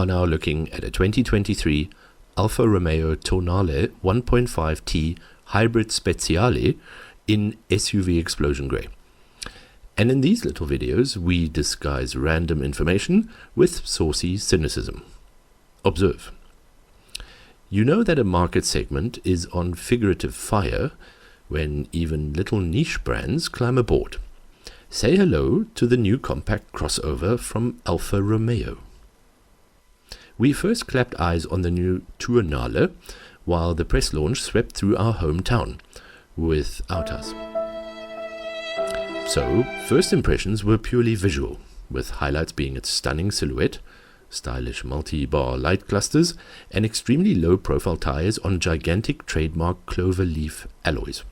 are now looking at a 2023 Alfa Romeo Tonale 1.5T Hybrid Speciale in SUV explosion grey. And in these little videos, we disguise random information with saucy cynicism. Observe. You know that a market segment is on figurative fire when even little niche brands climb aboard. Say hello to the new compact crossover from Alfa Romeo. We first clapped eyes on the new Tonale while the press launch swept through our hometown without us. So, first impressions were purely visual, with highlights being its stunning silhouette, stylish multi-bar light clusters, and extremely low-profile tires on gigantic trademark clover leaf alloys.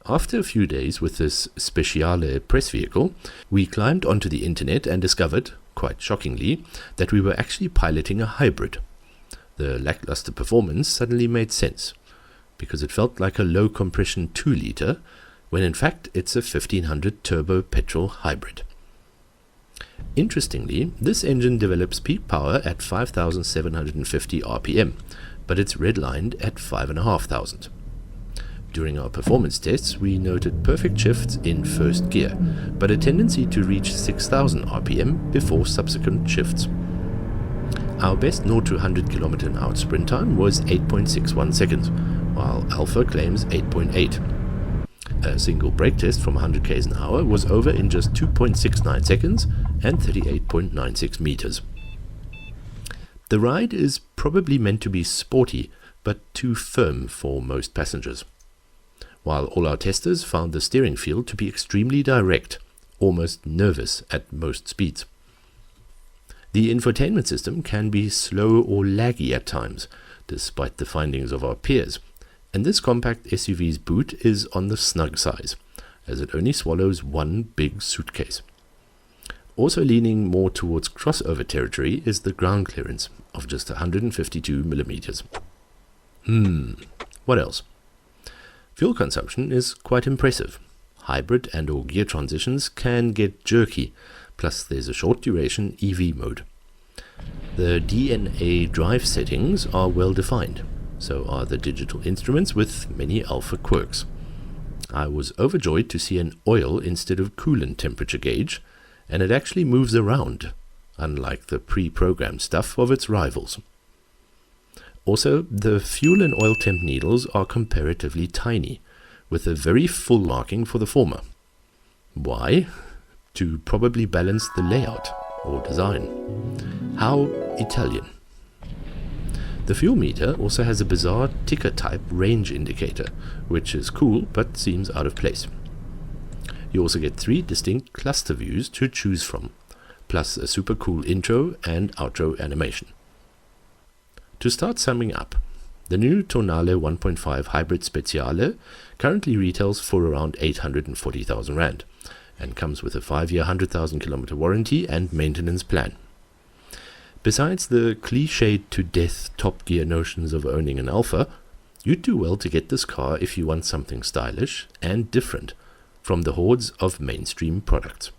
After a few days with this Speciale press vehicle, we climbed onto the internet and discovered, quite shockingly, that we were actually piloting a hybrid. The lackluster performance suddenly made sense, because it felt like a low-compression 2-litre, when in fact it's a 1500 turbo petrol hybrid. Interestingly, this engine develops peak power at 5,750 RPM, but it's redlined at 5,500. During our performance tests, we noted perfect shifts in first gear, but a tendency to reach 6,000 RPM before subsequent shifts. Our best 0 to 100 km/h sprint time was 8.61 seconds, while Alfa claims 8.8. A single brake test from 100 km an hour was over in just 2.69 seconds and 38.96 meters. The ride is probably meant to be sporty, but too firm for most passengers. While all our testers found the steering feel to be extremely direct, almost nervous at most speeds. The infotainment system can be slow or laggy at times, despite the findings of our peers, and this compact SUV's boot is on the snug size, as it only swallows one big suitcase. Also leaning more towards crossover territory is the ground clearance of just 152 millimeters. What else? Fuel consumption is quite impressive. Hybrid and or gear transitions can get jerky, plus there's a short duration EV mode. The DNA drive settings are well defined, so are the digital instruments with many Alfa quirks. I was overjoyed to see an oil instead of coolant temperature gauge, and it actually moves around, unlike the pre-programmed stuff of its rivals. Also, the fuel and oil temp needles are comparatively tiny, with a very full marking for the former. Why? To probably balance the layout or design. How Italian. The fuel meter also has a bizarre ticker-type range indicator, which is cool but seems out of place. You also get 3 distinct cluster views to choose from, plus a super cool intro and outro animation. To start summing up, the new Tonale 1.5 Hybrid Speciale currently retails for around 840,000 Rand and comes with a 5-year 100,000 kilometer warranty and maintenance plan. Besides the cliched to death Top Gear notions of owning an Alfa, you'd do well to get this car if you want something stylish and different from the hordes of mainstream products.